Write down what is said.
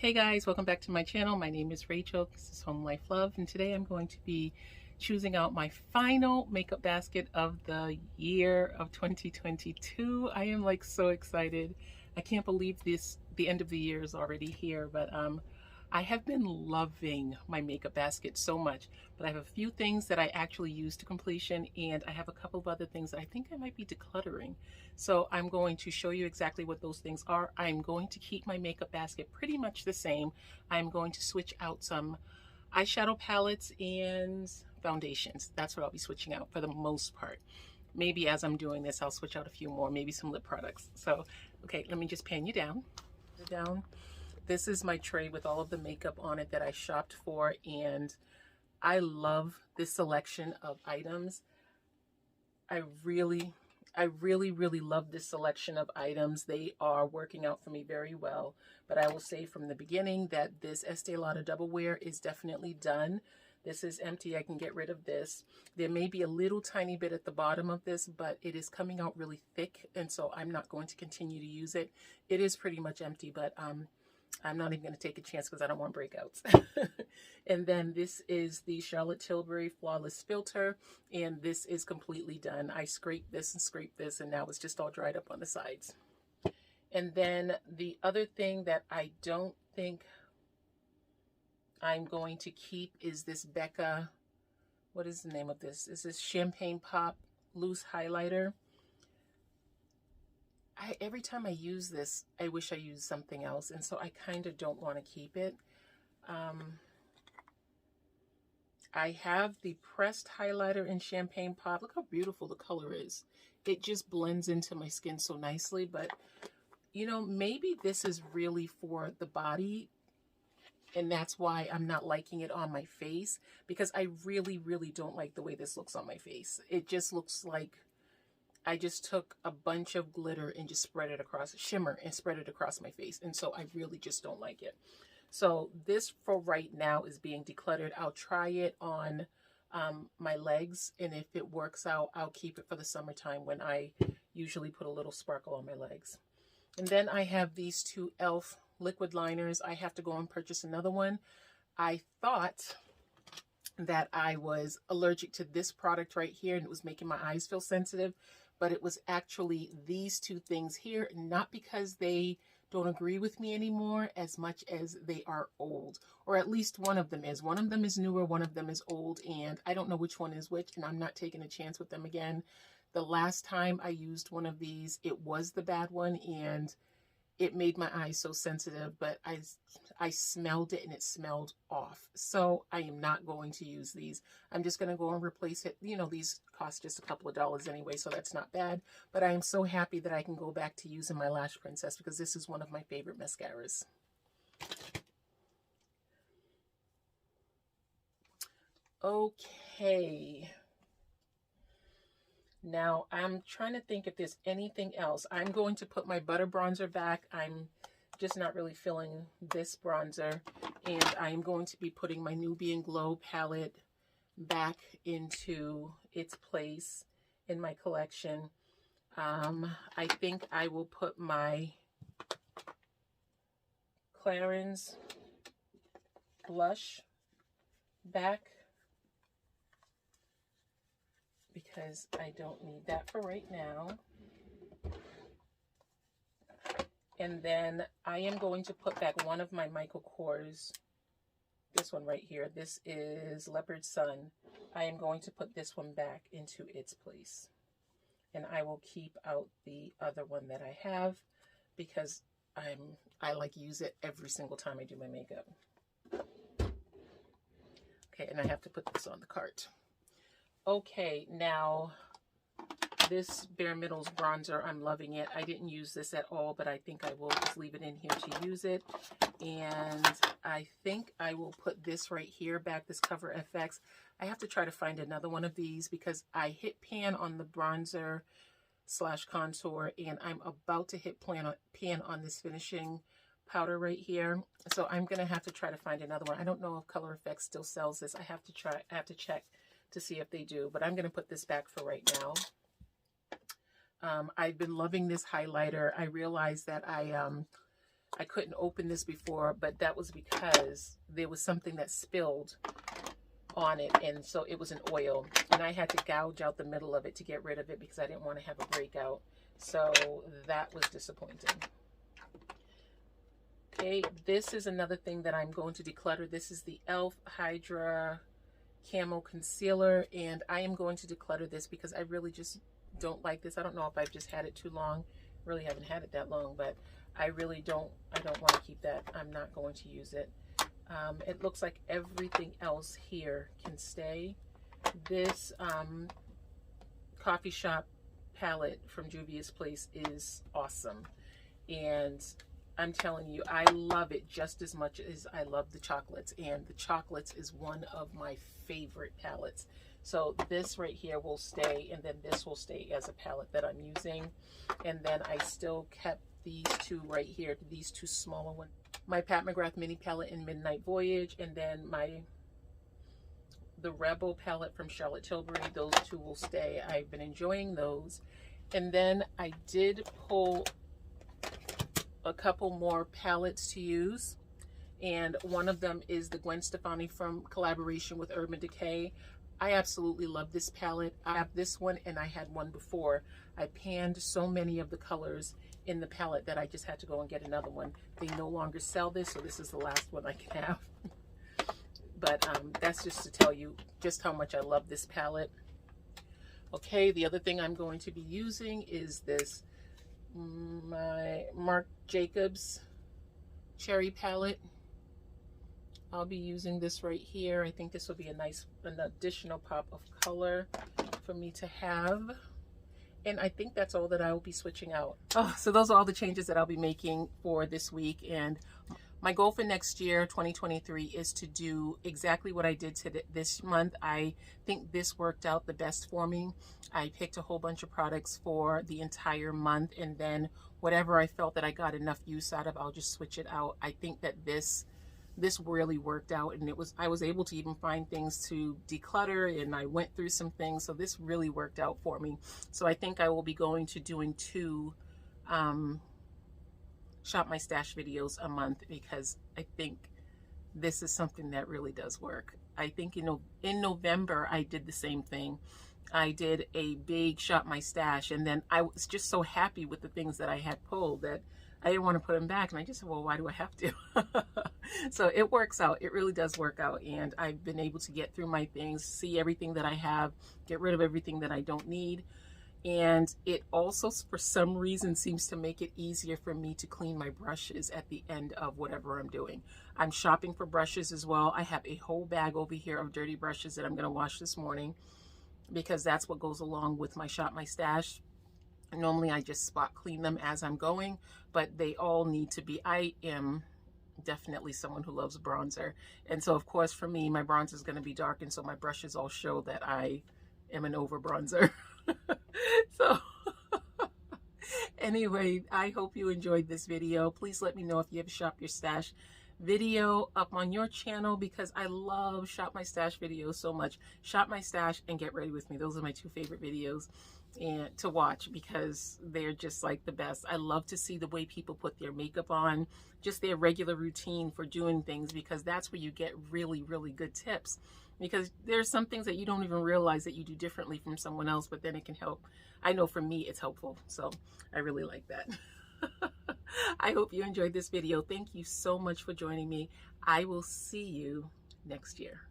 Hey guys, welcome back to my channel. My name is Rachel. This is Home Life Love, and today I'm going to be choosing out my final makeup basket of the year of 2022. I am like so excited. I can't believe the end of the year is already here, but I have been loving my makeup basket so much, but I have a few things that I actually use to completion, and I have a couple of other things that I think I might be decluttering. So I'm going to show you exactly what those things are. I'm going to keep my makeup basket pretty much the same. I'm going to switch out some eyeshadow palettes and foundations. That's what I'll be switching out for the most part. Maybe as I'm doing this, I'll switch out a few more, maybe some lip products. So, okay, let me just pan you down. This is my tray with all of the makeup on it that I shopped for, and I love this selection of items. I really, really love this selection of items. They are working out for me very well, but I will say from the beginning that this Estee Lauder Double Wear is definitely done. This is empty. I can get rid of this. There may be a little tiny bit at the bottom of this, but it is coming out really thick, and so I'm not going to continue to use it. It is pretty much empty, but I'm not even going to take a chance because I don't want breakouts. And then this is the Charlotte Tilbury Flawless Filter, and this is completely done. I scraped this, and now it's just all dried up on the sides. And then the other thing that I don't think I'm going to keep is this Becca, what is the name of this? This is Champagne Pop Loose Highlighter. Every time I use this, I wish I used something else, and so I kind of don't want to keep it. I have the pressed highlighter in Champagne Pop. Look how beautiful the color is. It just blends into my skin so nicely, but you know, maybe this is really for the body, and that's why I'm not liking it on my face, because I really don't like the way this looks on my face. It just looks like I just took a bunch of glitter and just spread it across, shimmer, and spread it across my face. And so I really just don't like it. So this for right now is being decluttered. I'll try it on my legs, and if it works out, I'll keep it for the summertime when I usually put a little sparkle on my legs. And then I have these two e.l.f. liquid liners. I have to go and purchase another one. I thought that I was allergic to this product right here, and it was making my eyes feel sensitive, but it was actually these two things here, not because they don't agree with me anymore as much as they are old, or at least one of them is. One of them is newer, one of them is old, and I don't know which one is which, and I'm not taking a chance with them again. The last time I used one of these, it was the bad one, and it made my eyes so sensitive, but I smelled it and it smelled off. So I am not going to use these. I'm just going to go and replace it. You know, these cost just a couple of dollars anyway, so that's not bad. But I am so happy that I can go back to using my Lash Princess, because this is one of my favorite mascaras. Okay. Now, I'm trying to think if there's anything else. I'm going to put my Butter Bronzer back. I'm just not really feeling this bronzer. And I'm going to be putting my Nubian Glow palette back into its place in my collection. I think I will put my Clarins blush back, because I don't need that for right now. And then I am going to put back one of my Michael Kors, this one right here. This is Leopard Sun. I am going to put this one back into its place. And I will keep out the other one that I have, because I like use it every single time I do my makeup. Okay, and I have to put this on the cart. Okay, now this Bare Minerals bronzer, I'm loving it. I didn't use this at all, but I think I will just leave it in here to use it. And I think I will put this right here back, this Cover FX. I have to try to find another one of these, because I hit pan on the bronzer slash contour, and I'm about to hit pan on this finishing powder right here. So I'm going to have to try to find another one. I don't know if Color FX still sells this. I have to check to see if they do, but I'm going to put this back for right now. I've been loving this highlighter. I realized that I couldn't open this before, but that was because there was something that spilled on it, and so it was an oil, and I had to gouge out the middle of it to get rid of it because I didn't want to have a breakout. So that was disappointing. Okay, this is another thing that I'm going to declutter. This is the e.l.f. Hydra Camo Concealer, and I am going to declutter this because I really just don't like this. I don't know if I've just had it too long. Really haven't had it that long, but I don't want to keep that. I'm not going to use it. It looks like everything else here can stay. This coffee shop palette from Juvia's Place is awesome, and I'm telling you, I love it just as much as I love the chocolates, and the chocolates is one of my favorite palettes. So this right here will stay, and then this will stay as a palette that I'm using. And then I still kept these two right here, these two smaller ones. My Pat McGrath mini palette in Midnight Voyage, and then the Rebel palette from Charlotte Tilbury. Those two will stay. I've been enjoying those. And then I did pull a couple more palettes to use, and one of them is the Gwen Stefani from collaboration with Urban Decay. I absolutely love this palette. I have this one, and I had one before. I panned so many of the colors in the palette that I just had to go and get another one. They no longer sell this, so this is the last one I can have. But that's just to tell you just how much I love this palette. Okay, the other thing I'm going to be using is this my Marc Jacobs Cherry palette. I'll be using this right here. I think this will be an additional pop of color for me to have. And I think that's all that I will be switching out. Oh, so those are all the changes that I'll be making for this week. And my goal for next year, 2023, is to do exactly what I did this month. I think this worked out the best for me. I picked a whole bunch of products for the entire month, and then whatever I felt that I got enough use out of, I'll just switch it out. I think that this really worked out, and I was able to even find things to declutter, and I went through some things, so this really worked out for me. So I think I will be going to doing 2 Shop My Stash videos a month, because I think this is something that really does work. I think in November I did the same thing. I did a big Shop My Stash, and then I was just so happy with the things that I had pulled that I didn't want to put them back, and I just said, well, why do I have to? So it works out. It really does work out, and I've been able to get through my things, see everything that I have, get rid of everything that I don't need. And it also, for some reason, seems to make it easier for me to clean my brushes at the end of whatever I'm doing. I'm shopping for brushes as well. I have a whole bag over here of dirty brushes that I'm going to wash this morning, because that's what goes along with my Shop My Stash. Normally I just spot clean them as I'm going, but they all need to be. I am definitely someone who loves bronzer, and so of course for me my bronzer is going to be dark, and so my brushes all show that I am an over bronzer. So anyway, I hope you enjoyed this video. Please let me know if you have a Shop Your Stash video up on your channel, because I love Shop My Stash videos so much. Shop My Stash and Get Ready With Me, those are my 2 favorite videos and to watch, because they're just like the best. I love to see the way people put their makeup on, just their regular routine for doing things, because that's where you get really, really good tips, because there's some things that you don't even realize that you do differently from someone else, but then it can help. I know for me it's helpful, so I really like that. I hope you enjoyed this video. Thank you so much for joining me. I will see you next year.